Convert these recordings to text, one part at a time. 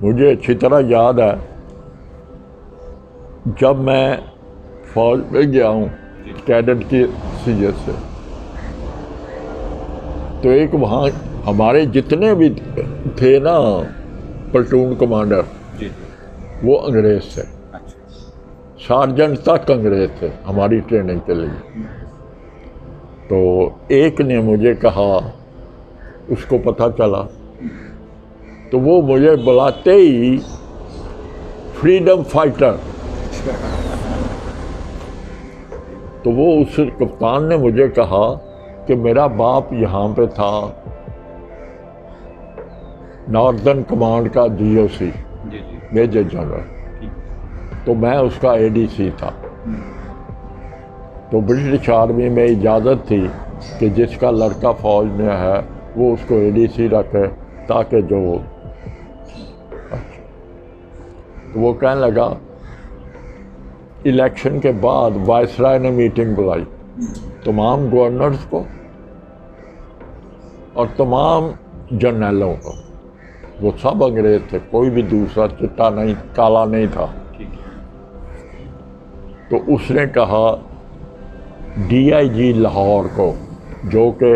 مجھے اچھی طرح یاد ہے جب میں فوج میں گیا ہوں کیڈٹ کی حیثیت سے، تو ایک وہاں ہمارے جتنے بھی تھے نا پلٹون کمانڈر وہ انگریز تھے، سارجنٹ تک انگریز تھے ہماری ٹریننگ کے لیے۔ تو ایک نے مجھے کہا، اس کو پتہ چلا، تو وہ مجھے بلاتے ہی فریڈم فائٹر، تو وہ اس کپتان نے مجھے کہا کہ میرا باپ یہاں پہ تھا ناردرن کمانڈ کا جی او سی میجر جنرل، تو میں اس کا اے ڈی سی تھا۔ تو برٹش آرمی میں اجازت تھی کہ جس کا لڑکا فوج میں ہے وہ اس کو اے ڈی سی رکھے، تاکہ جو تو وہ کہنے لگا، الیکشن کے بعد وائسرائے نے میٹنگ بلائی تمام گورنرز کو اور تمام جرنیلوں کو، وہ سب انگریز تھے، کوئی بھی دوسرا چٹا نہیں، کالا نہیں تھا۔ تو اس نے کہا ڈی آئی جی لاہور کو، جو کہ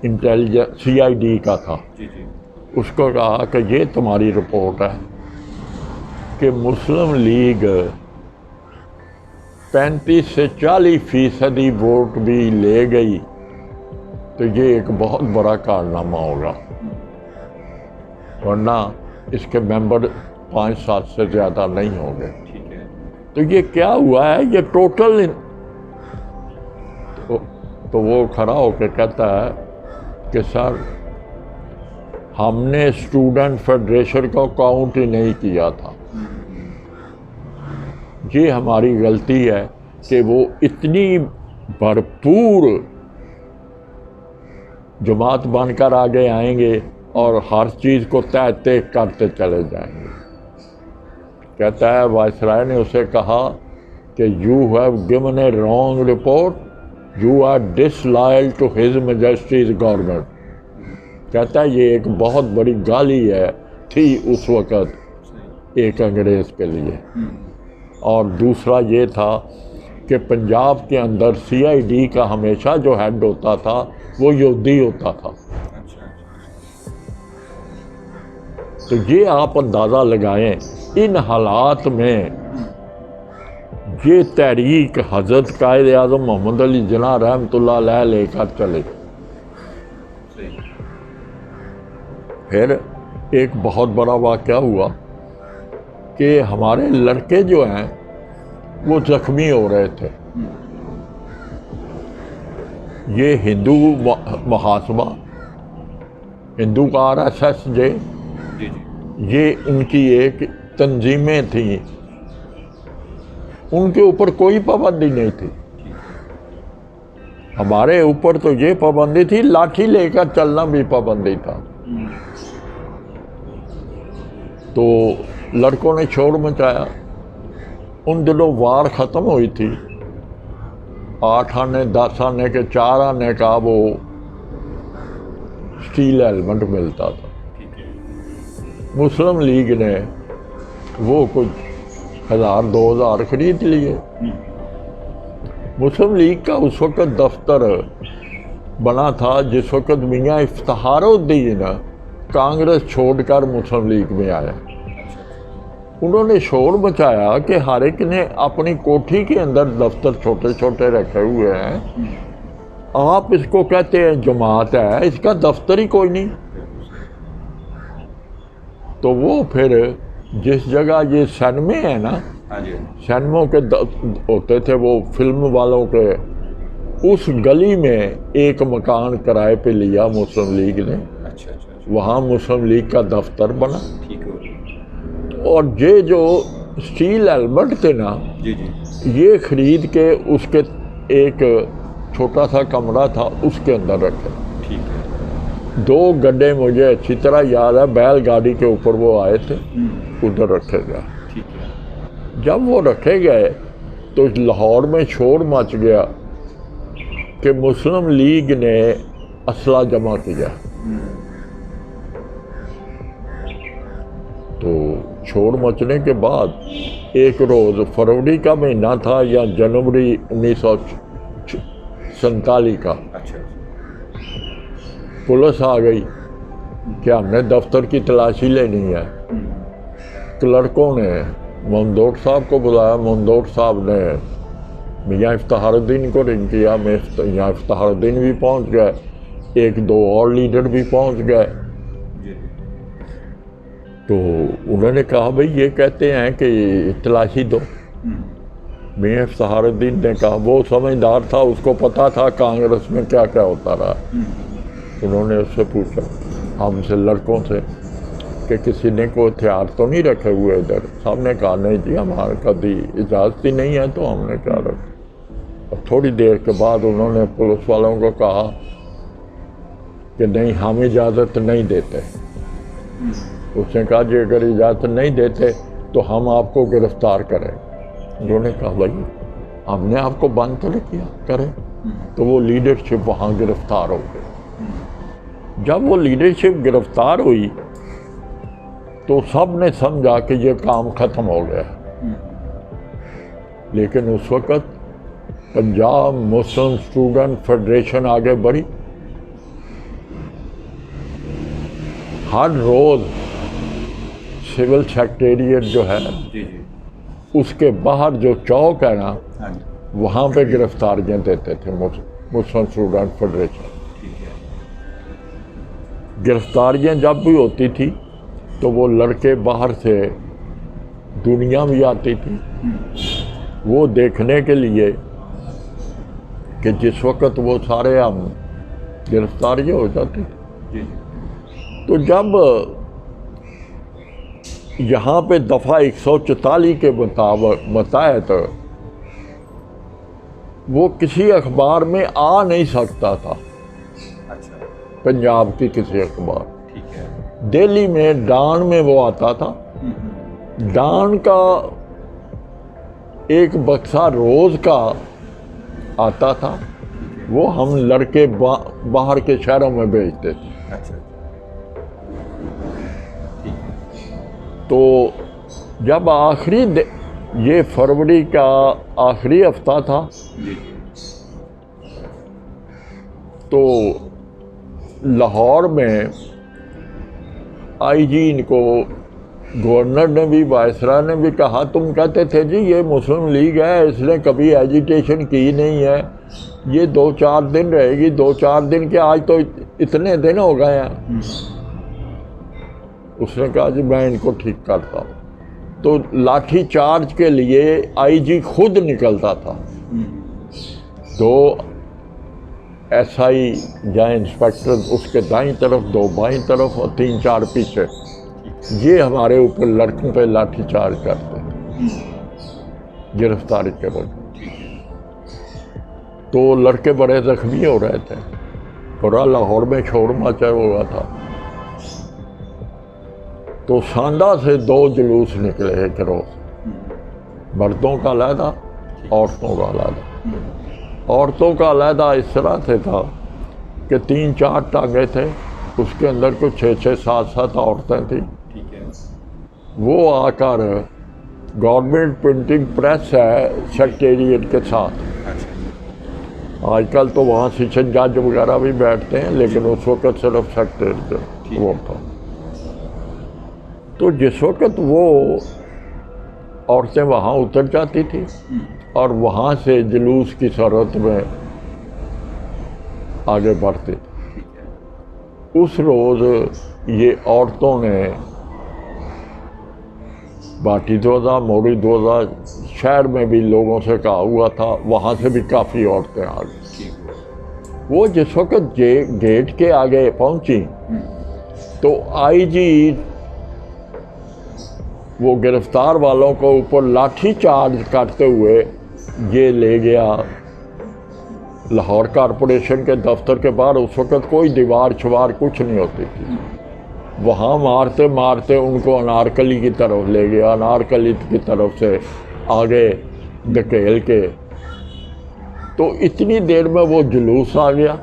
انٹیلیجنس سی آئی ڈی کا تھا، اس کو کہا کہ یہ تمہاری رپورٹ ہے کہ مسلم لیگ 35 سے 40% ووٹ بھی لے گئی تو یہ ایک بہت بڑا کارنامہ ہوگا، ورنہ اس کے ممبر 5-7 سے زیادہ نہیں ہوں گے۔ تو یہ کیا ہوا ہے، یہ ٹوٹل تو وہ کھڑا ہو کے کہتا ہے کہ سر ہم نے اسٹوڈنٹ فیڈریشن کو کاؤنٹ ہی نہیں کیا تھا، یہ ہماری غلطی ہے کہ وہ اتنی بھرپور جماعت بن کر آگے آئیں گے اور ہر چیز کو طے کرتے چلے جائیں گے۔ کہتا ہے وائسرائے نے اسے کہا کہ you have given a wrong report, you are disloyal to his majesty's government. کہتا ہے یہ ایک بہت بڑی گالی تھی اس وقت ایک انگریز کے لیے۔ اور دوسرا یہ تھا کہ پنجاب کے اندر سی آئی ڈی کا ہمیشہ جو ہیڈ ہوتا تھا وہ یہودی ہوتا تھا۔ تو یہ آپ اندازہ لگائیں ان حالات میں یہ تحریک حضرت قائد اعظم محمد علی جناح رحمۃ اللہ علیہ لے کر چلے۔ پھر ایک بہت بڑا واقعہ ہوا کہ ہمارے لڑکے جو ہیں وہ زخمی ہو رہے تھے۔ یہ ہندو محاسبہ، ہندو کا RSS یہ ان کی ایک تنظیمیں تھیں، ان کے اوپر کوئی پابندی نہیں تھی۔ ہمارے اوپر تو یہ پابندی تھی، لاٹھی لے کر چلنا بھی پابندی تھا۔ تو لڑکوں نے شور مچایا، ان دنوں وار ختم ہوئی تھی، 8 آنے 10 آنے کے 4 آنے کا وہ اسٹیل ہیلمٹ ملتا تھا۔ مسلم لیگ نے وہ کچھ 1000-2000 خرید لیے۔ مسلم لیگ کا اس وقت دفتر بنا تھا جس وقت میاں افتخار الدین کانگریس چھوڑ کر مسلم لیگ میں آیا۔ انہوں نے شور مچایا کہ ہر ایک نے اپنی کوٹھی کے اندر دفتر چھوٹے چھوٹے رکھے ہوئے ہیں، آپ اس کو کہتے ہیں جماعت ہے، اس کا دفتر ہی کوئی نہیں۔ تو وہ پھر جس جگہ یہ سینمے ہیں نا، سینموں کے ہوتے تھے وہ فلم والوں کے، اس گلی میں ایک مکان کرائے پہ لیا مسلم لیگ نے، وہاں مسلم لیگ کا دفتر بنا۔ اور یہ جو اسٹیل ہیلمٹ تھے نا، یہ خرید کے اس کے ایک چھوٹا سا کمرہ تھا اس کے اندر رکھے۔ 2 گڈے مجھے اچھی طرح یاد ہے، بیل گاڑی کے اوپر وہ آئے تھے، ادھر رکھے گئے۔ جب وہ رکھے گئے تو لاہور میں شور مچ گیا کہ مسلم لیگ نے اسلحہ جمع کیا۔ شور مچنے کے بعد ایک روز فروری کا مہینہ تھا یا جنوری 1947 کا، پولیس آ گئی کہ ہم نے دفتر کی تلاشی لینی ہے۔ کلرکوں نے ممدوٹ صاحب کو بلایا، ممدوٹ صاحب نے میاں افتخار الدین کو رنگ کیا، میاں افتخار الدین بھی پہنچ گئے، ایک دو اور لیڈر بھی پہنچ گئے۔ تو انہوں نے کہا بھئی یہ کہتے ہیں کہ تلاشی دو۔ میاں افتخار الدین نے کہا، وہ سمجھدار تھا، اس کو پتا تھا کانگریس میں کیا کیا ہوتا رہا۔ انہوں نے اس سے پوچھا ہم سے لڑکوں سے کہ کسی نے کوئی ہتھیار تو نہیں رکھے ہوئے ادھر؟ سب نے کہا نہیں جی ہمارے کبھی اجازت ہی نہیں ہے، تو ہم نے کیا رکھا۔ اور تھوڑی دیر کے بعد انہوں نے پولیس والوں کو کہا کہ نہیں ہم اجازت نہیں دیتے۔ اس نے کہا جی اگر اجازت نہیں دیتے تو ہم آپ کو گرفتار کریں۔ انہوں نے کہا بھائی ہم نے آپ کو بند تو نہیں کیا، کریں۔ تو وہ لیڈرشپ وہاں گرفتار ہو گئی۔ جب وہ لیڈرشپ گرفتار ہوئی تو سب نے سمجھا کہ یہ کام ختم ہو گیا، لیکن اس وقت پنجاب مسلم اسٹوڈنٹ فیڈریشن آگے بڑھی۔ ہر روز سول سیکریٹریٹ جو ہے اس کے باہر جو چوک ہے نا وہاں پہ گرفتاریاں دیتے تھے مسلم اسٹوڈنٹ فیڈریشن۔ گرفتاریاں جب بھی ہوتی تھی تو وہ لڑکے باہر سے دنیا بھی آتی تھی وہ دیکھنے کے لیے کہ جس وقت وہ سارے ہم گرفتاریاں ہو جاتی تھی۔ تو جب یہاں پہ دفعہ 144 کے متحد وہ کسی اخبار میں آ نہیں سکتا تھا، پنجاب کی کسی اخبار، دہلی میں ڈان میں وہ آتا تھا۔ ڈان کا ایک بکسہ روز کا آتا تھا، وہ ہم لڑکے باہر کے شہروں میں بھیجتے تھے۔ تو جب یہ فروری کا آخری ہفتہ تھا تو لاہور میں آئی جی ان کو گورنر نے بھی وائسرا نے بھی کہا تم کہتے تھے جی یہ مسلم لیگ ہے اس نے کبھی ایجیٹیشن کی نہیں ہے، یہ 2-4 دن رہے گی، 2-4 دن کے آج تو اتنے دن ہو گئے ہیں۔ اس نے کہا جی میں ان کو ٹھیک کرتا ہوں۔ تو لاٹھی چارج کے لیے آئی جی خود نکلتا تھا، 2 SI یا انسپیکٹر اس کے دائیں طرف، 2 بائیں طرف اور 3-4 پیچھے، یہ ہمارے اوپر لڑکوں پہ لاٹھی چارج کرتے گرفتاری کے وقت۔ تو لڑکے بڑے زخمی ہو رہے تھے، پورا لاہور میں شور مچا ہوا تھا۔ تو سانڈا سے 2 جلوس نکلے ایک روز، مردوں کا علیحدہ، عورتوں کا علیحدہ۔ عورتوں کا علیحدہ اس طرح سے تھا کہ 3-4 ٹانگیں تھے، اس کے اندر کچھ 6-6 7-7 عورتیں تھیں۔ وہ آ کر گورنمنٹ پرنٹنگ پریس ہے سیکریٹریٹ کے ساتھ، آج کل تو وہاں سیشن جج وغیرہ بھی بیٹھتے ہیں لیکن اس وقت صرف سیکریٹریٹ وہ تھا۔ تو جس وقت وہ عورتیں وہاں اتر جاتی تھی اور وہاں سے جلوس کی صورت میں آگے بڑھتے تھے، اس روز یہ عورتوں نے باٹی دوزہ، موری دوزہ، شہر میں بھی لوگوں سے کہا ہوا تھا، وہاں سے بھی کافی عورتیں آ گئی۔ وہ جس وقت گیٹ کے آگے پہنچی تو آئی جی وہ گرفتار والوں کو اوپر لاٹھی چارج کرتے ہوئے یہ لے گیا لاہور کارپوریشن کے دفتر کے باہر۔ اس وقت کوئی دیوار شوار کچھ نہیں ہوتی تھی، وہاں مارتے مارتے ان کو انارکلی کی طرف لے گیا، انارکلی کی طرف سے آگے دھکیل کے، تو اتنی دیر میں وہ جلوس آ گیا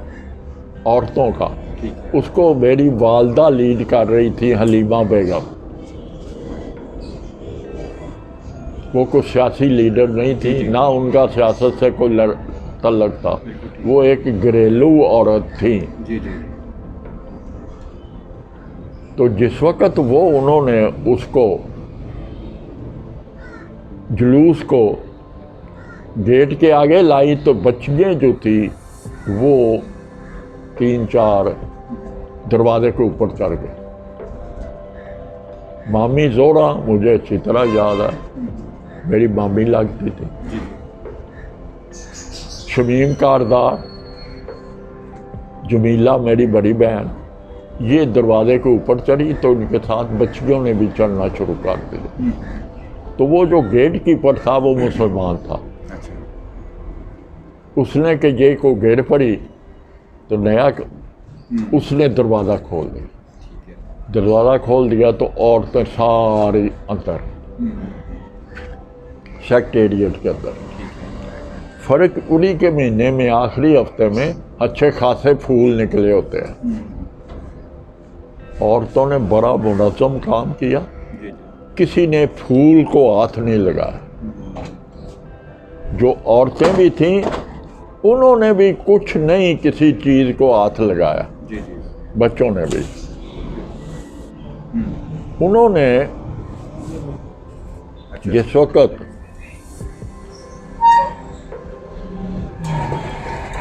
عورتوں کا، اس کو میری والدہ لیڈ کر رہی تھی، حلیمہ بیگم۔ وہ کوئی سیاسی لیڈر نہیں تھی، نہ ان کا سیاست سے کوئی تعلق تھا، وہ ایک گھریلو عورت تھیں۔ جی جی تو جس وقت وہ انہوں نے اس کو جلوس کو گیٹ کے آگے لائی تو بچیاں جو تھی وہ 3-4 دروازے کے اوپر چڑھ گئے۔ مامی زورا مجھے اچھی طرح یاد ہے، میری مامی لگتی تھی۔ جی شمیم کاردار، جمیلہ میری بڑی بہن، یہ دروازے کے اوپر چڑھی تو ان کے ساتھ بچیوں نے بھی چڑھنا شروع کر دیا۔ تو وہ جو گیٹ کیپر تھا وہ مسلمان تھا، اچھا اس نے کہ یہ کو گر پڑی تو نیا اس نے دروازہ کھول دیا۔ ٹھیک ہے دروازہ کھول دیا تو عورتیں ساری اندر سیکٹریٹ کے اندر۔ فرق انہی کے مہینے میں آخری ہفتے میں اچھے خاصے پھول نکلے ہوتے ہیں۔ عورتوں نے بڑا منظم کام کیا، جی جی کسی نے پھول کو ہاتھ نہیں لگایا۔ جو عورتیں بھی تھیں انہوں نے بھی کچھ نہیں کسی چیز کو ہاتھ لگایا، جی جی بچوں نے بھی۔ انہوں نے جس وقت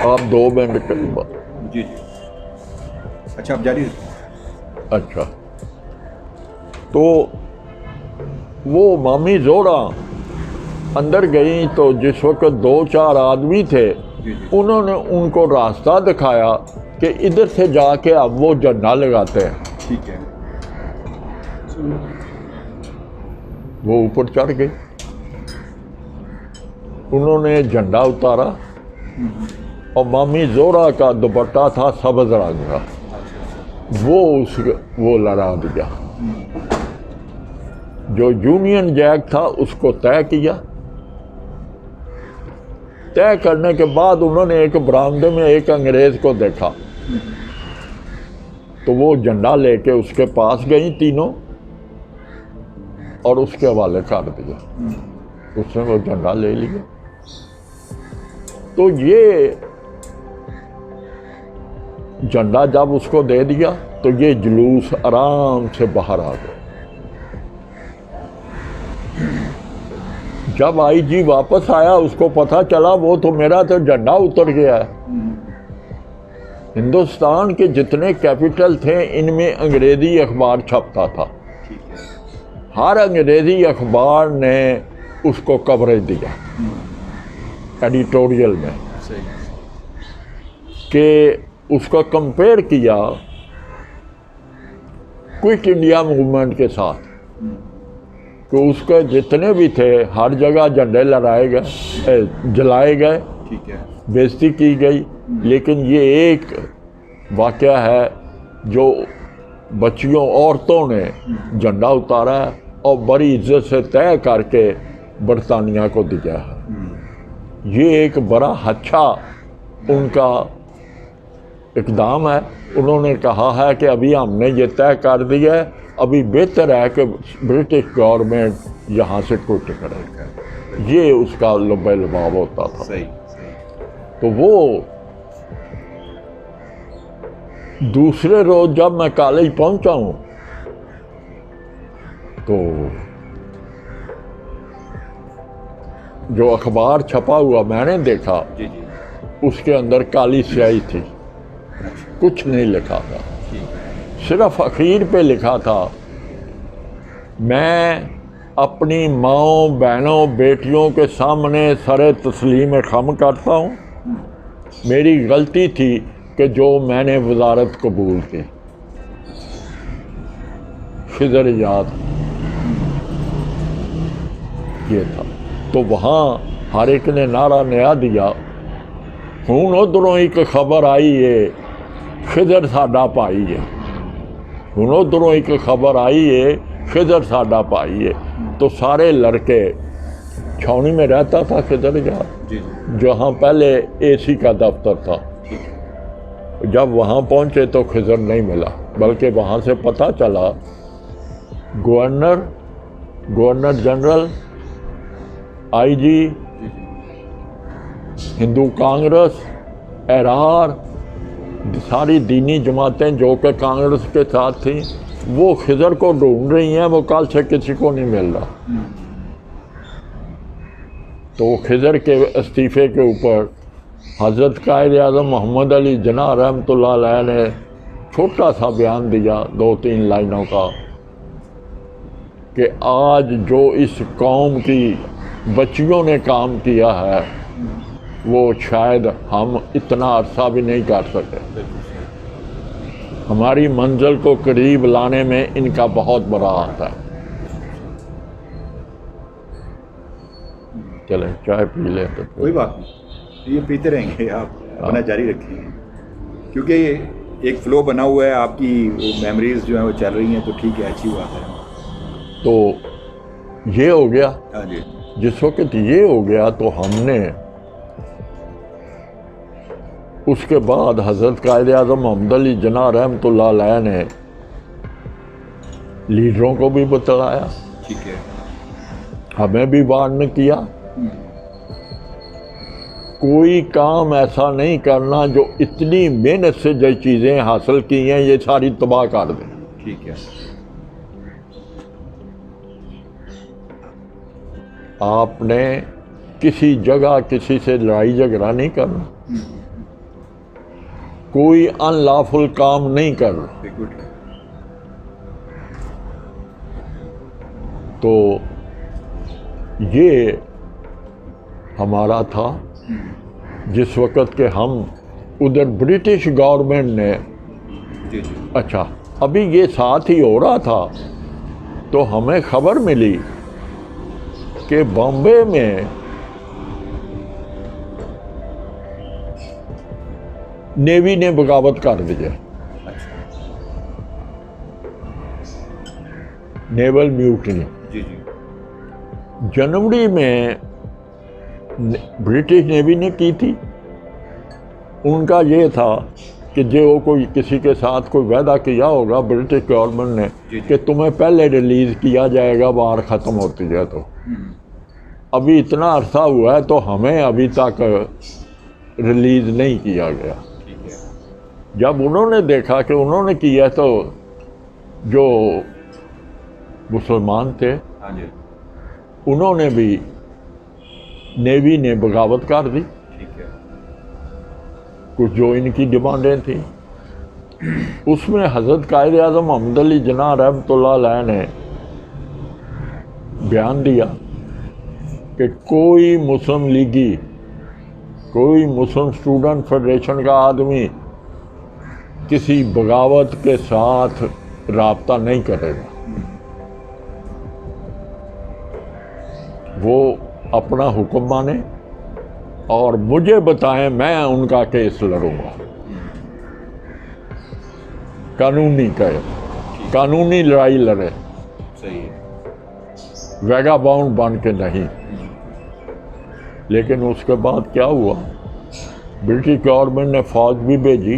آپ 2 منٹ کے بعد، جی جی اچھا آپ جاری رکھیں۔ اچھا، تو وہ مامی زورا اندر گئیں تو جس وقت 2-4 آدمی تھے جی جی انہوں نے ان کو راستہ دکھایا کہ ادھر سے جا کے اب وہ جھنڈا لگاتے ہیں۔ ٹھیک ہے وہ اوپر چڑھ گئی، انہوں نے جھنڈا اتارا اور مامی زورا کا دوپٹہ تھا سبز رنگ کا، وہ لڑا دیا۔ جو یونین جیک تھا اس کو طے کیا۔ طے کرنے کے بعد انہوں نے ایک برآمدے میں ایک انگریز کو دیکھا تو وہ جھنڈا لے کے اس کے پاس گئیں تینوں اور اس کے حوالے کر دیا۔ اس نے وہ جھنڈا لے لیا۔ تو یہ جھنڈا جب اس کو دے دیا تو یہ جلوس آرام سے باہر آ گیا۔ جب آئی جی واپس آیا اس کو پتہ چلا وہ تو میرا تو جھنڈا اتر گیا ہے۔ ہندوستان کے جتنے کیپٹل تھے ان میں انگریزی اخبار چھپتا تھا، ہر انگریزی اخبار نے اس کو کوریج دیا ایڈیٹوریل میں، کہ اس کو کمپیئر کیا کوئٹ انڈیا موومنٹ کے ساتھ، کہ اس کے جتنے بھی تھے ہر جگہ جھنڈے لہرائے گئے، جلائے گئے، ٹھیک ہے بےزتی کی گئی، لیکن یہ ایک واقعہ ہے جو بچیوں عورتوں نے جھنڈا اتارا ہے اور بڑی عزت سے طے کر کے برطانیہ کو دیا ہے۔ یہ ایک بڑا اچھا ان کا اقدام ہے۔ انہوں نے کہا ہے کہ ابھی ہم نے یہ طے کر دیا ہے، ابھی بہتر ہے کہ برٹش گورنمنٹ یہاں سے کوئٹ کرے۔ یہ اس کا لب لباب ہوتا تھا۔ صحیح تو وہ دوسرے روز جب میں کالج پہنچا ہوں تو جو اخبار چھپا ہوا میں نے دیکھا جی جی اس کے اندر کالی سیاہی تھی، کچھ نہیں لکھا تھا، صرف اخیر پہ لکھا تھا میں اپنی ماؤں بہنوں بیٹیوں کے سامنے سر تسلیم خم کرتا ہوں، میری غلطی تھی کہ جو میں نے وزارت قبول کی۔ خضر یاد یہ تھا۔ تو وہاں ہر ایک نے نعرہ نیا دیا، ہوں ادھروں ایک خبر آئی ہے خضر ساڈا پائی ہے، ہوں ادھروں ایک خبر آئی ہے خضر ساڈا پائی ہے۔ تو سارے لڑکے، چھاؤنی میں رہتا تھا خضر یاد، جہاں پہلے اے سی کا دفتر تھا، جب وہاں پہنچے تو خضر نہیں ملا، بلکہ وہاں سے پتہ چلا گورنر جنرل آئی جی، ہندو کانگریس، احرار، ساری دینی جماعتیں جو کہ کانگریس کے ساتھ تھیں وہ خضر کو ڈھونڈ رہی ہیں، وہ کل سے کسی کو نہیں مل رہا. تو خضر کے استعفے کے اوپر حضرت قائد اعظم محمد علی جناح رحمۃ اللہ علیہ نے چھوٹا سا بیان دیا 2-3 لائنوں کا کہ آج جو اس قوم کی بچیوں نے کام کیا ہے وہ شاید ہم اتنا عرصہ بھی نہیں کر سکے. ہماری منزل کو قریب لانے میں ان کا بہت بڑا ہاتھ ہے. چلیں چائے پی لیں. تو کوئی بات نہیں، یہ پیتے رہیں گے، آپ اپنا جاری رکھیں گے کیونکہ ایک فلو بنا ہوا ہے، آپ کی میموریز جو ہیں وہ چل رہی ہیں، تو ٹھیک ہے، اچھی بات ہے. تو یہ ہو گیا. ہاں جی. جس وقت یہ ہو گیا تو ہم نے اس کے بعد حضرت قائد اعظم محمد علی جناح رحمۃ اللہ علیہ نے لیڈروں کو بھی بتلایا، ٹھیک ہے، ہمیں بھی وارن کیا کوئی کام ایسا نہیں کرنا جو اتنی محنت سے جو چیزیں حاصل کی ہیں یہ ساری تباہ کر دیں. ٹھیک ہے. آپ نے کسی جگہ کسی سے لڑائی جھگڑا نہیں کرنا، کوئی ان لافل کام نہیں کرنا. تو یہ ہمارا تھا. جس وقت کہ ہم ادھر برٹش گورنمنٹ نے اچھا ابھی یہ ساتھ ہی ہو رہا تھا تو ہمیں خبر ملی کہ بامبے میں نیوی نے بغاوت کر دی ہے. نیول میوٹنی. جنوری میں برٹش نیوی نے کی تھی. ان کا یہ تھا کہ جو کوئی کسی کے ساتھ کوئی وعدہ کیا ہوگا برٹش گورنمنٹ نے کہ تمہیں پہلے ریلیز کیا جائے گا وار ختم ہوتی ہے. تو ابھی اتنا عرصہ ہوا ہے تو ہمیں ابھی تک ریلیز نہیں کیا گیا. جب انہوں نے دیکھا کہ انہوں نے کیا تو جو مسلمان تھے انہوں نے بھی نیوی نے بغاوت کر دی. کچھ جو ان کی ڈیمانڈیں تھیں اس میں حضرت قائد اعظم محمد علی جناح رحمۃ اللہ علیہ نے بیان دیا کہ کوئی مسلم لیگی، کوئی مسلم اسٹوڈنٹ فیڈریشن کا آدمی کسی بغاوت کے ساتھ رابطہ نہیں کرے گا. وہ اپنا حکم مانے اور مجھے بتائیں، میں ان کا کیس لڑوں گا. قانونی لڑائی لڑے، ویگا باؤنڈ بن کے نہیں. لیکن اس کے بعد کیا ہوا، برٹش گورنمنٹ نے فوج بھی بھیجی،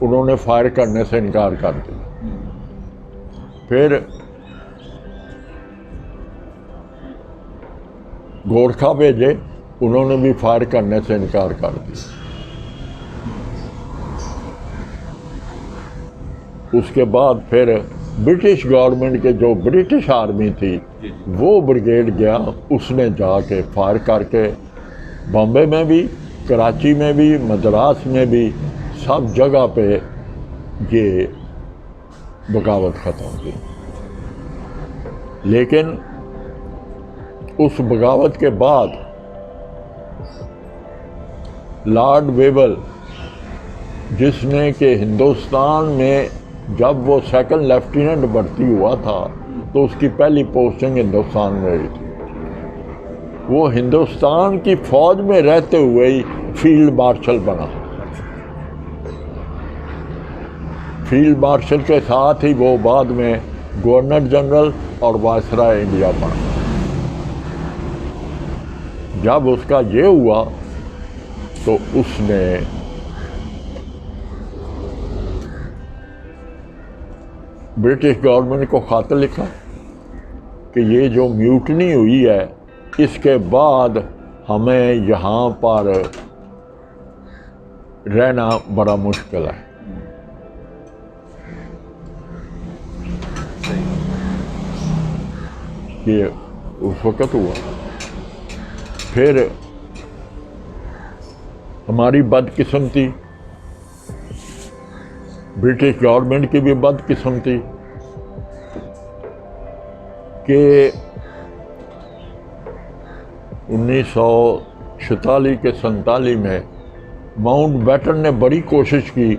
انہوں نے فائر کرنے سے انکار کر دیا. پھر گورکھا بھیجے، انہوں نے بھی فائر کرنے سے انکار کر دیا. اس کے بعد پھر برٹش گورنمنٹ کے جو برٹش آرمی تھی وہ بریگیڈ گیا، اس نے جا کے فائر کر کے بامبے میں بھی، کراچی میں بھی، مدراس میں بھی، سب جگہ پہ یہ بغاوت ختم کی. لیکن اس بغاوت کے بعد لارڈ ویول، جس نے کہ ہندوستان میں جب وہ سیکنڈ لیفٹیننٹ بھرتی ہوا تھا تو اس کی پہلی پوسٹنگ ہندوستان میں ہوئی تھی، وہ ہندوستان کی فوج میں رہتے ہوئے ہی فیلڈ مارشل بنا. فیلڈ مارشل کے ساتھ ہی وہ بعد میں گورنر جنرل اور وائسرائے انڈیا بنا. جب اس کا یہ ہوا تو اس نے برٹش گورنمنٹ کو خط لکھا کہ یہ جو میوٹنی ہوئی ہے اس کے بعد ہمیں یہاں پر رہنا بڑا مشکل ہے. یہ اس وقت ہوا. پھر ہماری بدقسمتی، برٹش گورنمنٹ کی بھی بدقسمتی کہ 1946 کے 47 میں ماؤنٹ بیٹن نے بڑی کوشش کی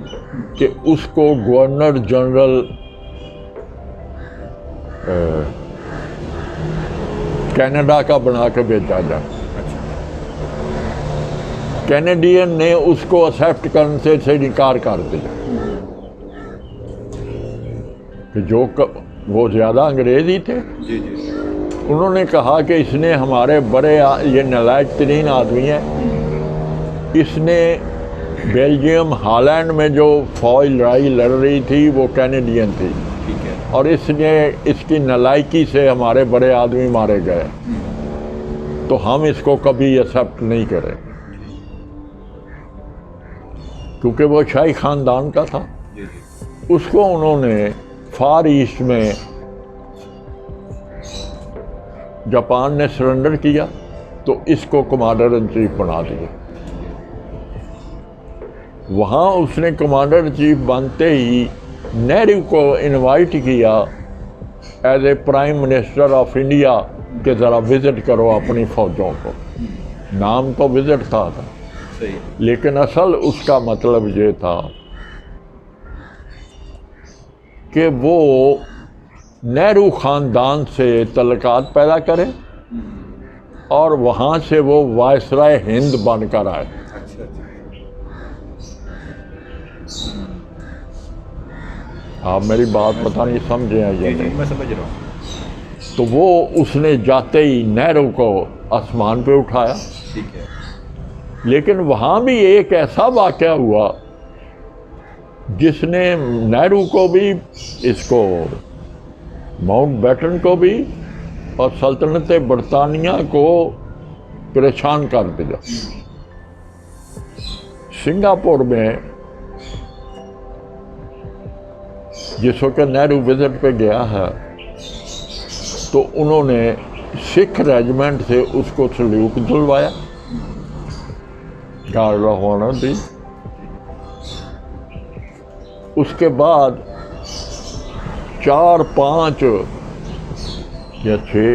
کہ اس کو گورنر جنرل کینیڈا کا بنا کے بھیجا جائے. کینیڈین نے اس کو ایکسیپٹ کرنے سے انکار کر دیا کہ جو وہ زیادہ انگریز ہی تھے. انہوں نے کہا کہ اس نے ہمارے بڑے، یہ نالائق ترین آدمی ہے، اس نے بیلجیم ہالینڈ میں جو فوج لڑائی لڑ رہی تھی وہ کینیڈین تھی، اور اس نے اس کی نالائکی سے ہمارے بڑے آدمی مارے گئے، تو ہم اس کو کبھی ایکسیپٹ نہیں کریں، کیونکہ وہ شاہی خاندان کا تھا. اس کو انہوں نے فار ایسٹ میں جاپان نے سرنڈر کیا تو اس کو کمانڈر ان چیف بنا دیا. وہاں اس نے کمانڈر ان چیف بنتے ہی نہرو کو انوائٹ کیا as a prime minister of India کہ ذرا وزٹ کرو اپنی فوجوں کو. نام تو وزٹ تھا لیکن اصل اس کا مطلب یہ تھا کہ وہ نہرو خاندان سے تعلقات پیدا کرے اور وہاں سے وہ وائسرائے ہند بن کر آئے. آپ میری بات پتہ نہیں سمجھے ہیں یا نہیں؟ میں سمجھ رہا ہوں. تو وہ اس نے جاتے ہی نہرو کو آسمان پہ اٹھایا. ٹھیک ہے. لیکن وہاں بھی ایک ایسا واقعہ ہوا جس نے نہرو کو بھی، اس کو ماؤنٹ بیٹن کو بھی اور سلطنت برطانیہ کو پریشان کر دیا. سنگاپور میں جس وقت نہرو وزٹ پہ گیا ہے تو انہوں نے سکھ ریجمنٹ سے اس کو سلیوٹ دلوایا، گارڈ آف آنر دی. اس کے بعد 4-5 یا 6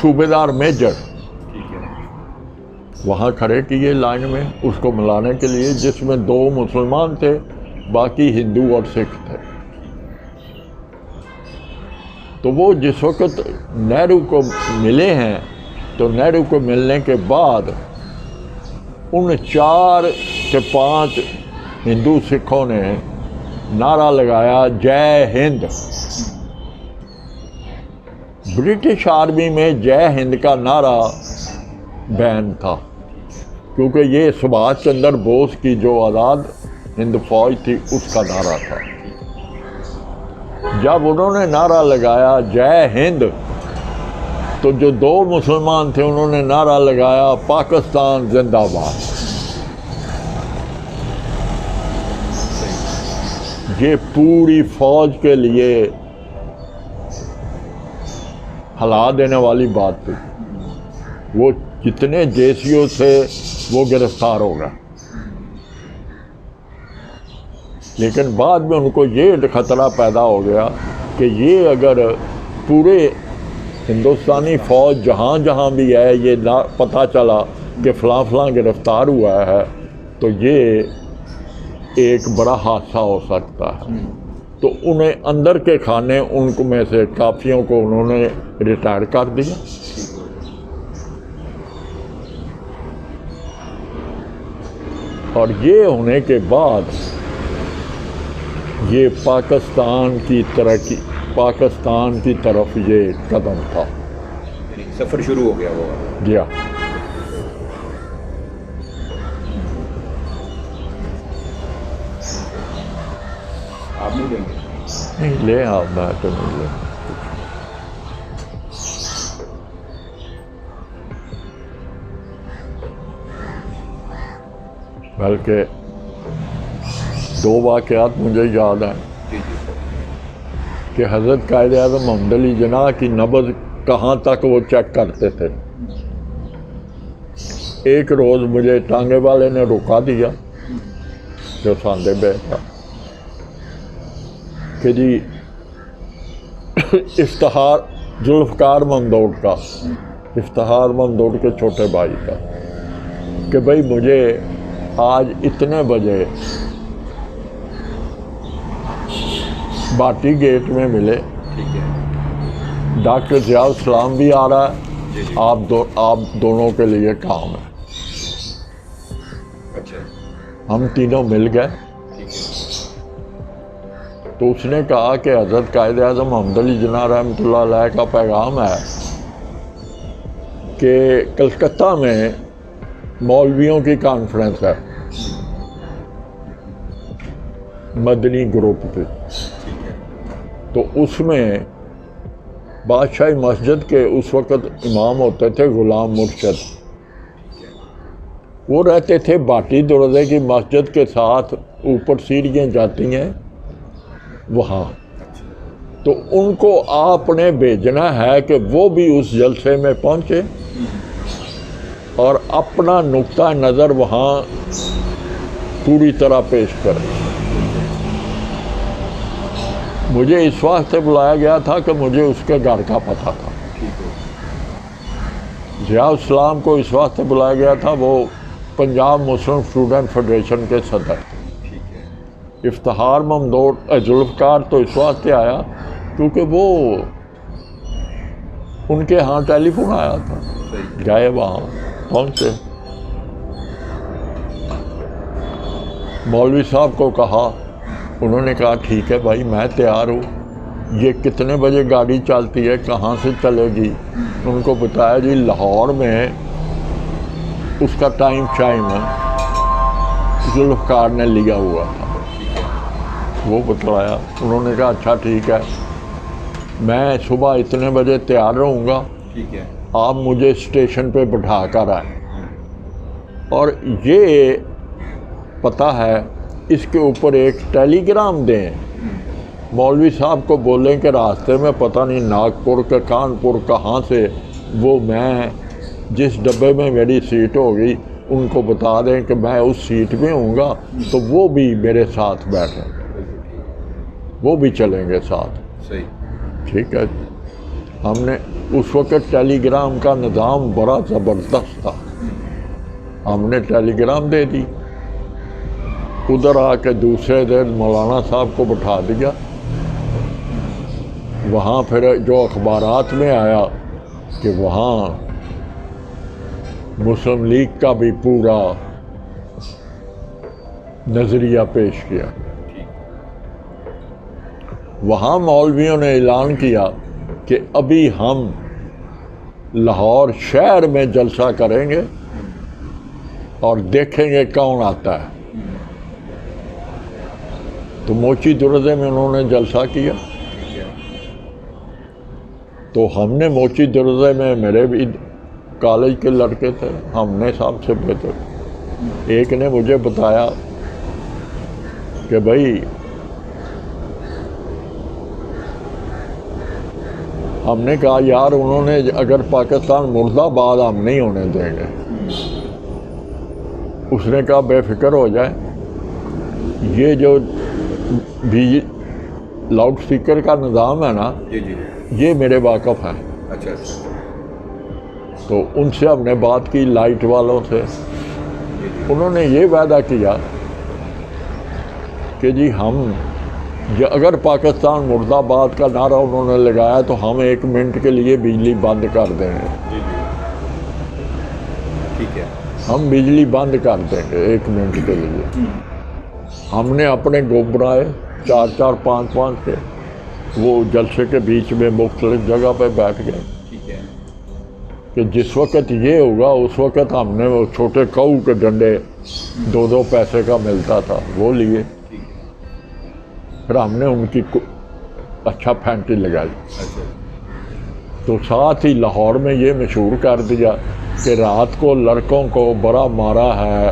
صوبیدار میجر وہاں کھڑے کیے لائن میں اس کو ملانے کے لیے، جس میں 2 مسلمان تھے، باقی ہندو اور سکھ تھے. تو وہ جس وقت نہرو کو ملے ہیں تو نہرو کو ملنے کے بعد ان 4 سے 5 ہندو سکھوں نے نعرہ لگایا جے ہند. برٹش آرمی میں جے ہند کا نعرہ بین تھا، کیونکہ یہ سبھاش چندر بوس کی جو آزاد ہند فوج تھی اس کا نعرہ تھا. جب انہوں نے نعرہ لگایا جے ہند تو جو 2 مسلمان تھے انہوں نے نعرہ لگایا پاکستان زندہ باد. یہ پوری فوج کے لیے ہلا دینے والی بات تھی. وہ جتنے جیسیوں تھے وہ گرفتار ہو گئے، لیکن بعد میں ان کو یہ خطرہ پیدا ہو گیا کہ یہ اگر پورے ہندوستانی فوج جہاں جہاں بھی ہے یہ پتہ چلا کہ فلاں فلاں گرفتار ہوا ہے تو یہ ایک بڑا حادثہ ہو سکتا ہے. تو انہیں اندر کے کھانے ان کو میں سے کافیوں کو انہوں نے ریٹائر کر دیا. اور یہ ہونے کے بعد یہ پاکستان کی ترقی، پاکستان کی طرف یہ قدم تھا، سفر شروع ہو گیا وہ. جی ہاں. آپ نہیں لیں گے؟ نہیں لے آپ، میں تو نہیں لے. بلکہ 2 واقعات مجھے یاد ہیں جی جی کہ حضرت قائد اعظم محمد علی جناح کی نبض کہاں تک وہ چیک کرتے تھے. ایک روز مجھے ٹانگے والے نے رکا دیا جو ساندے بے تھا کہ جی افتخار ذوالفقار ممدوٹ کا، افتخار ممدوٹ کے چھوٹے بھائی کا، کہ بھائی مجھے آج اتنے بجے باٹی گیٹ میں ملے، ٹھیک ہے. ڈاکٹر ضیاء الاسلام بھی آ رہا ہے، جی جی. آپ دونوں کے لیے کام ہے. اچھا. ہم تینوں مل گئے. ٹھیک ہے. تو اس نے کہا کہ حضرت قائد اعظم محمد علی جناح رحمۃ اللہ علیہ کا پیغام ہے کہ کلکتہ میں مولویوں کی کانفرنس ہے مدنی گروپ کی. ٹھیک ہے. تو اس میں بادشاہی مسجد کے اس وقت امام ہوتے تھے غلام مرشد. وہ رہتے تھے باٹی دروازے کی مسجد کے ساتھ، اوپر سیڑھیاں جاتی ہیں وہاں. تو ان کو آپ نے بھیجنا ہے کہ وہ بھی اس جلسے میں پہنچے اور اپنا نقطہ نظر وہاں پوری طرح پیش کریں. مجھے اس واسطے بلایا گیا تھا کہ مجھے اس کے گھر کا پتہ تھا. ضیاء الاسلام کو اس واسطے بلایا گیا تھا، وہ پنجاب مسلم اسٹوڈنٹ فیڈریشن کے صدر تھے. افتخار ممدوٹ ذوالفقار تو اس واسطے آیا کیونکہ وہ ان کے ہاں ٹیلی فون آیا تھا. گئے وہاں پہنچے، مولوی صاحب کو کہا، انہوں نے کہا ٹھیک ہے بھائی میں تیار ہوں. یہ کتنے بجے گاڑی چلتی ہے، کہاں سے چلے گی؟ ان کو بتایا جی لاہور میں اس کا ٹائم ہے، ذوالفقار نے لیا ہوا تھا. وہ بتلایا. انہوں نے کہا اچھا ٹھیک ہے، میں صبح اتنے بجے تیار رہوں گا، ٹھیک ہے. آپ مجھے اسٹیشن پہ بٹھا کر آئیں. اور یہ پتہ ہے اس کے اوپر ایک ٹیلی گرام دیں، مولوی صاحب کو بولیں کہ راستے میں پتہ نہیں ناگپور کا کانپور کہاں سے وہ میں جس ڈبے میں میری سیٹ ہوگی ان کو بتا دیں کہ میں اس سیٹ میں ہوں گا، تو وہ بھی میرے ساتھ بیٹھیں، وہ بھی چلیں گے ساتھ. صحیح. ٹھیک ہے. ہم نے اس وقت ٹیلی گرام کا نظام بڑا زبردست تھا. ہم نے ٹیلی گرام دے دی، ادھر آ کے دوسرے دن مولانا صاحب کو بٹھا دیا. وہاں پھر جو اخبارات میں آیا کہ وہاں مسلم لیگ کا بھی پورا نظریہ پیش کیا. وہاں مولویوں نے اعلان کیا کہ ابھی ہم لاہور شہر میں جلسہ کریں گے اور دیکھیں گے کون آتا ہے. تو موچی دروازے میں انہوں نے جلسہ کیا. تو ہم نے موچی دروازے میں، میرے بھی کالج کے لڑکے تھے، ہم نے سب سے بہتر، ایک نے مجھے بتایا کہ بھائی ہم نے کہا یار انہوں نے اگر پاکستان مرد آباد ہم نہیں ہونے دیں گے. اس نے کہا بے فکر ہو جائے، یہ جو بھی لاؤڈ اسپیکر کا نظام ہے نا، جی جی. یہ میرے واقف ہیں. اچھا اچھا. تو ان سے ہم نے بات کی، لائٹ والوں سے. انہوں نے یہ وعدہ کیا کہ جی ہم اگر پاکستان مرد آباد کا نعرہ انہوں نے لگایا تو ہم 1 منٹ کے لیے بجلی بند کر دیں گے. جی جی. ٹھیک ہے. ہم بجلی بند کر دیں گے 1 منٹ کے لیے. ہم نے اپنے گروپ بنائے 4 5 کے، وہ جلسے کے بیچ میں مختلف جگہ پہ بیٹھ گئے. ٹھیک ہے. کہ جس وقت یہ ہوگا اس وقت ہم نے وہ چھوٹے کاؤ کے ڈنڈے 2 پیسے کا ملتا تھا وہ لیے. پھر ہم نے ان کی اچھا پھینٹی لگائی. تو ساتھ ہی لاہور میں یہ مشہور کر دیا کہ رات کو لڑکوں کو بڑا مارا ہے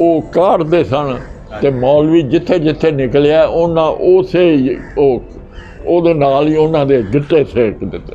ਉਹ ਕਾੜਦੇ ਸਨ ਤੇ ਮੌਲਵੀ ਜਿੱਥੇ ਜਿੱਥੇ ਨਿਕਲਿਆ ਉਹਨਾਂ ਉਸੇ ਉਹਦੇ ਨਾਲ ਹੀ ਉਹਨਾਂ ਦੇ ਗਿੱਟੇ ਸੇਕ ਦਿੱਤੇ।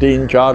3-4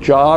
4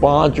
5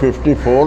54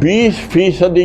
20%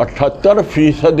78%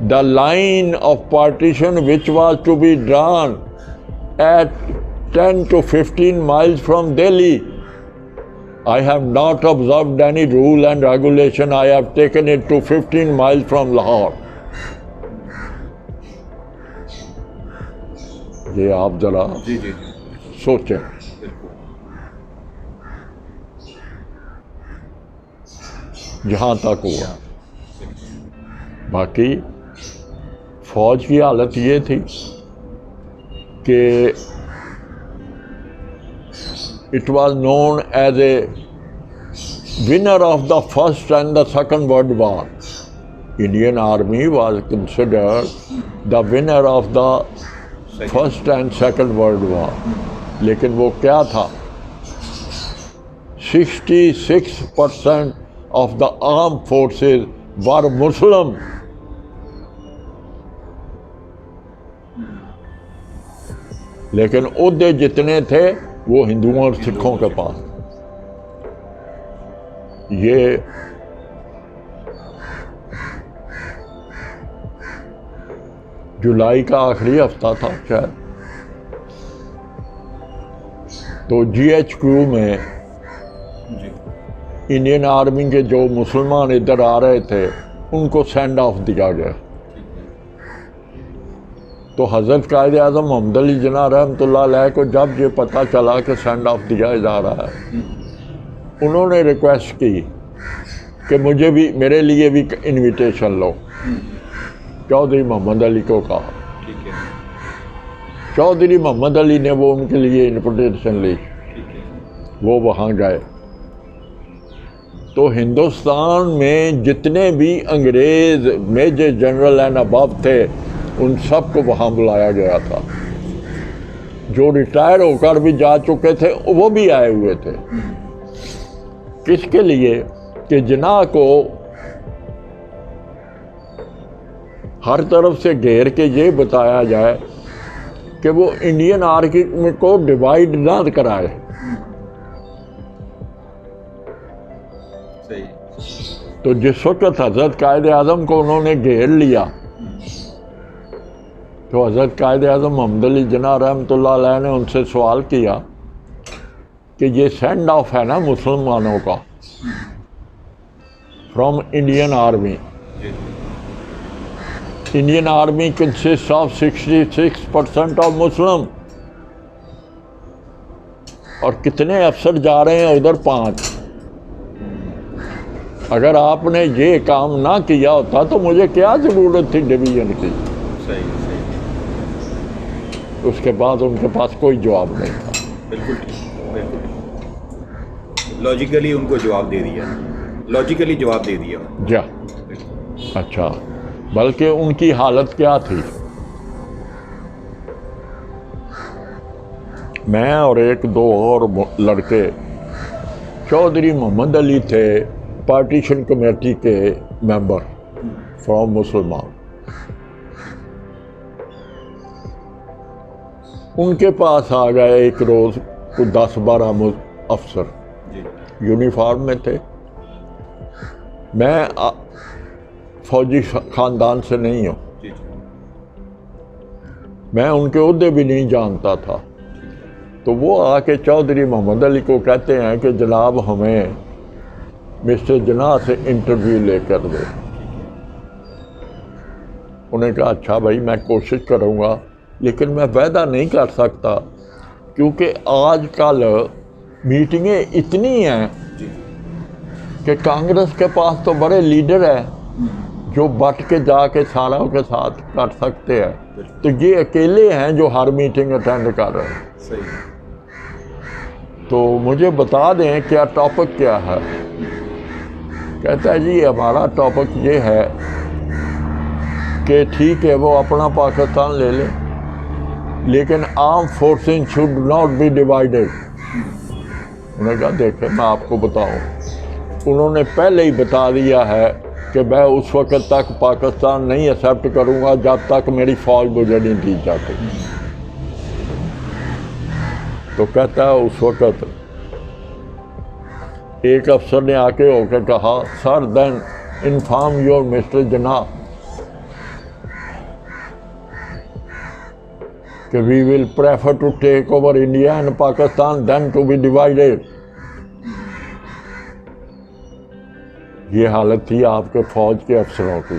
the line of partition which was to be drawn at 10 to 15 miles from Delhi, I have not observed any rule and regulation. I have taken it to 15 miles from Lahore. یہ آپ ذرا جی جی سوچیں. بالکل. جہاں تک ہوا. باقی فوج کی حالت یہ تھی کہ it was known as a winner of the first and the second world war. Indian army was considered the winner of the first and second world war. لیکن وہ کیا تھا؟ 66% آف دا آرم فورسز ور مسلم. لیکن عہدے جتنے تھے وہ ہندوؤں اور سکھوں کے پاس. یہ جولائی کا آخری ہفتہ تھا شاید. تو جی ایچ کیو میں انڈین آرمی کے جو مسلمان ادھر آ رہے تھے ان کو سینڈ آف دیا گیا. تو حضرت قائد اعظم محمد علی جناح رحمۃ اللہ علیہ کو جب یہ پتہ چلا کہ سینڈ آف دیا جا رہا ہے، انہوں نے ریکویسٹ کی کہ مجھے بھی، میرے لیے بھی انویٹیشن لو. چودھری محمد علی کو کہا. چودھری محمد علی نے وہ ان کے لیے انویٹیشن لی. وہ وہاں گئے. تو ہندوستان میں جتنے بھی انگریز میجر جنرل اینڈ ابو تھے ان سب کو وہاں بلایا گیا تھا. جو ریٹائر ہو کر بھی جا چکے تھے وہ بھی آئے ہوئے تھے. کس کے لیے؟ کہ جناح کو ہر طرف سے گھیر کے یہ بتایا جائے کہ وہ انڈین آرمی کو ڈیوائیڈ نہ کرائے. تو جس وقت حضرت قائد اعظم کو انہوں نے گھیر لیا تو حضرت قائد اعظم محمد علی جناح رحمۃ اللہ علیہ نے ان سے سوال کیا کہ یہ سینڈ آف ہے نا مسلمانوں کا from Indian army. Indian army consist of 66% of Muslim. اور کتنے افسر جا رہے ہیں ادھر؟ 5. اگر آپ نے یہ کام نہ کیا ہوتا تو مجھے کیا ضرورت تھی ڈویژن کی؟ صحیح. اس کے بعد ان کے پاس کوئی جواب نہیں تھا. بالکل بالکل لاجیکلی ان کو جواب دے دیا. لاجیکلی جواب دے دیا. جا اچھا. بلکہ ان کی حالت کیا تھی؟ میں اور ایک دو اور لڑکے، چودھری محمد علی تھے پارٹیشن کمیٹی کے ممبر فرام مسلمان. ان کے پاس آ گئے ایک روز کو 10-12 افسر یونیفارم میں تھے. میں فوجی خاندان سے نہیں ہوں، میں ان کے عہدے بھی نہیں جانتا تھا. تو وہ آ کے چودھری محمد علی کو کہتے ہیں کہ جناب ہمیں مسٹر جناح سے انٹرویو لے کر دے. انہوں نے کہا اچھا بھائی میں کوشش کروں گا، لیکن میں وعدہ نہیں کر سکتا کیونکہ آج کل میٹنگیں اتنی ہیں کہ کانگریس کے پاس تو بڑے لیڈر ہیں جو بٹ کے جا کے ساروں کے ساتھ کر سکتے ہیں، تو یہ اکیلے ہیں جو ہر میٹنگ اٹینڈ کر رہے ہیں. تو مجھے بتا دیں کیا ٹاپک کیا ہے. کہتا ہے جی ہمارا ٹاپک یہ ہے کہ ٹھیک ہے وہ اپنا پاکستان لے لیں لیکن armed forces should not be divided. انہوں نے کہا دیکھیں میں آپ کو بتاؤں، انہوں نے پہلے ہی بتا دیا ہے کہ میں اس وقت تک پاکستان نہیں ایکسیپٹ کروں گا جب تک میری فوج مجھے نہیں دی جاتی. تو کہتا ہے اس وقت ایک افسر نے آ کے ہو کے کہا sir then inform your Mister Jinnah کہ we will prefer to take over India and Pakistan then to be divided. یہ حالت تھی آپ کے فوج کے افسروں کی.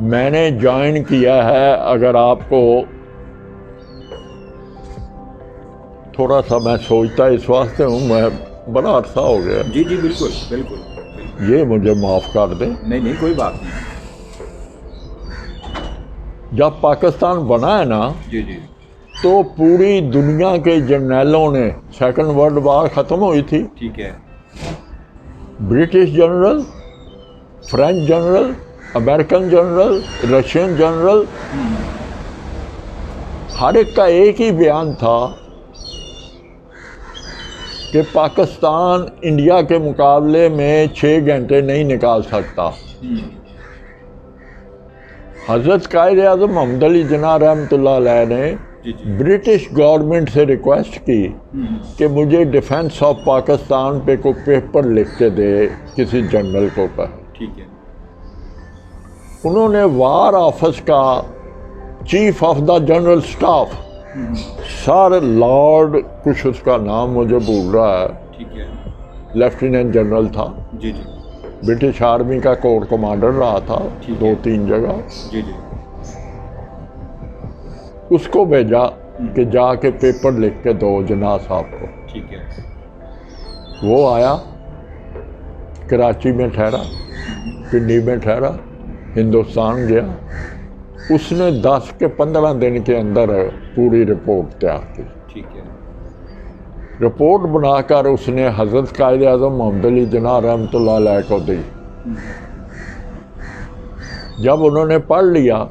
میں نے جوائن کیا ہے، اگر آپ کو تھوڑا سا میں سوچتا اس واسطے ہوں، میں بڑا عرصہ ہو گیا. جی جی بالکل بالکل. یہ مجھے معاف کر دیں. نہیں کوئی بات نہیں. جب پاکستان بنا ہے نا، جی جی تو پوری دنیا کے جرنیلوں نے، سیکنڈ ورلڈ وار ختم ہوئی تھی، ٹھیک ہے، British general, French general, American general, Russian general, ہر ایک کا ایک ہی بیان تھا کہ پاکستان انڈیا کے مقابلے میں 6 گھنٹے نہیں نکال سکتا. حضرت قائد اعظم محمد علی جناح رحمۃ اللہ علیہ نے برٹش گورنمنٹ سے ریکویسٹ کی کہ مجھے ڈیفنس آف پاکستان پہ کوئی پیپر لکھ کے دے کسی جنرل کو پر. ٹھیک ہے. انہوں نے وار آفس کا chief of the general staff, sir lord کچھ اس کا نام مجھے بھول رہا ہے، ٹھیک ہے، لیفٹیننٹ جنرل تھا، جی جی برٹش آرمی کا کور کمانڈر رہا تھا 2-3 جگہ. جی جی اس کو بھیجا کہ جا کے پیپر لکھ کے دو جناح صاحب کو. ٹھیک ہے. وہ آیا، کراچی میں ٹھہرا، پنڈی میں ٹھہرا، ہندوستان گیا. اس نے 10 کے 15 دن کے اندر پوری رپورٹ تیار کی. ٹھیک ہے. رپورٹ بنا کر اس نے حضرت قائد اعظم محمد علی جناح رحمۃ اللہ علیہ کو دی. جب انہوں نے پڑھ لیا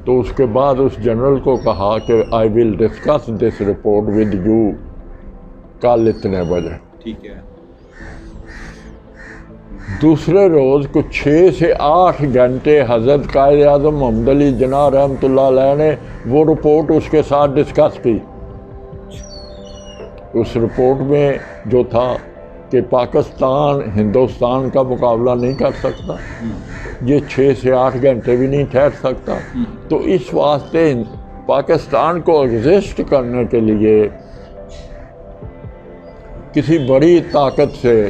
تو اس کے بعد اس جنرل کو کہا کہ I will discuss this report with you کل اتنے بجے. ٹھیک ہے. دوسرے روز کچھ 6 سے 8 گھنٹے حضرت قائد اعظم محمد علی جناح رحمۃ اللہ علیہ نے وہ رپورٹ اس کے ساتھ ڈسکس کی. اس رپورٹ میں جو تھا کہ پاکستان ہندوستان کا مقابلہ نہیں کر سکتا، یہ 6 سے 8 گھنٹے بھی نہیں ٹھہر سکتا، تو اس واسطے پاکستان کو ایگزسٹ کرنے کے لیے کسی بڑی طاقت سے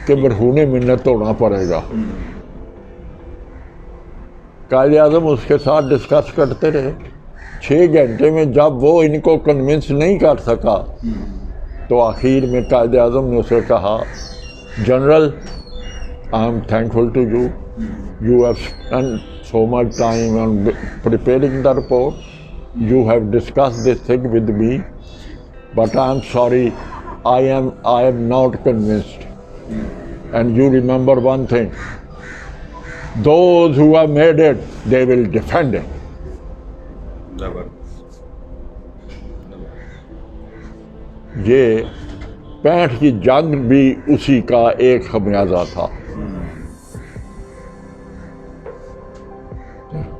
کہ مرہون منت ہونا پڑے گا. قائد اعظم اس کے ساتھ ڈسکس کرتے رہے 6 گھنٹے میں. جب وہ ان کو کنونس نہیں کر سکا تو آخر میں قائد اعظم نے اسے کہا، general I am thankful to you, you have spend so much time on preparing the report, you have discuss this thing with me, but I am sorry I am not convinced. And you remember one thing, those who have made it, they will defend it. یہ 65 کی جنگ بھی اسی کا ایک خمیازہ تھا.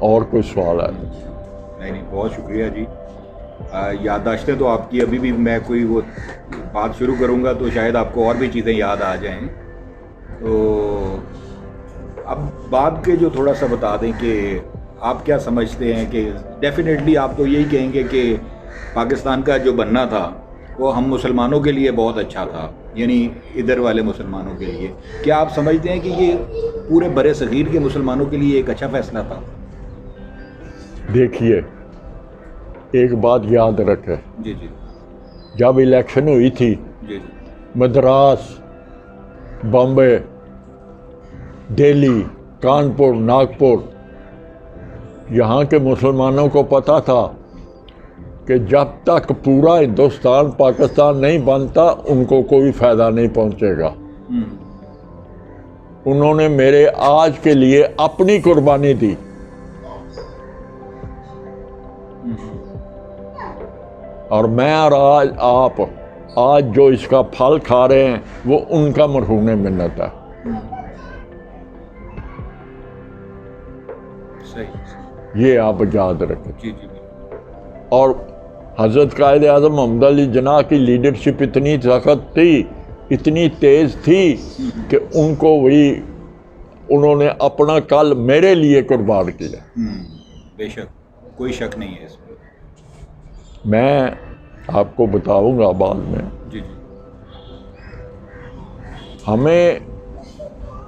اور کوئی سوال ہے؟ نہیں بہت شکریہ جی. یادداشتیں تو آپ کی ابھی بھی، میں کوئی وہ بات شروع کروں گا تو شاید آپ کو اور بھی چیزیں یاد آ جائیں. تو اب بعد کے جو تھوڑا سا بتا دیں کہ آپ کیا سمجھتے ہیں کہ ڈیفینیٹلی آپ تو یہی کہیں گے کہ پاکستان کا جو بننا تھا وہ ہم مسلمانوں کے لیے بہت اچھا تھا، یعنی ادھر والے مسلمانوں کے لیے. کیا آپ سمجھتے ہیں کہ یہ پورے برِ صغیر کے مسلمانوں کے لیے ایک اچھا فیصلہ تھا؟ دیکھیے ایک بات یاد رکھے، جی جی جب الیکشن ہوئی تھی جی مدراس، بامبے، دہلی، کانپور، ناگپور، یہاں کے مسلمانوں کو پتہ تھا کہ جب تک پورا ہندوستان پاکستان نہیں بنتا ان کو کوئی فائدہ نہیں پہنچے گا. انہوں نے میرے آج کے لیے اپنی قربانی دی. اور میں اور آپ آج جو اس کا پھل کھا رہے ہیں وہ ان کا مرہون منت ہے. یہ آپ یاد رکھیں. اور حضرت قائد اعظم محمد علی جناح کی لیڈرشپ اتنی سخت تھی، اتنی تیز تھی کہ ان کو وہی انہوں نے اپنا کل میرے لیے قربان کیا. بے شک کوئی شک نہیں ہے اس میں. میں آپ کو بتاؤں گا بعد میں. جی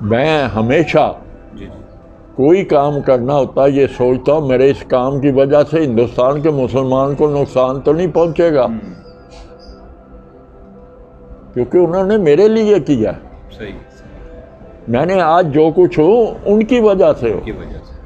میں ہمیشہ کوئی کام کرنا ہوتا ہے یہ سوچتا ہوں میرے اس کام کی وجہ سے ہندوستان کے مسلمان کو نقصان تو نہیں پہنچے گا، کیونکہ انہوں نے میرے لیے کیا، صحیح، میں نے آج جو کچھ ہوں ان کی وجہ سے ہو، کی وجہ سے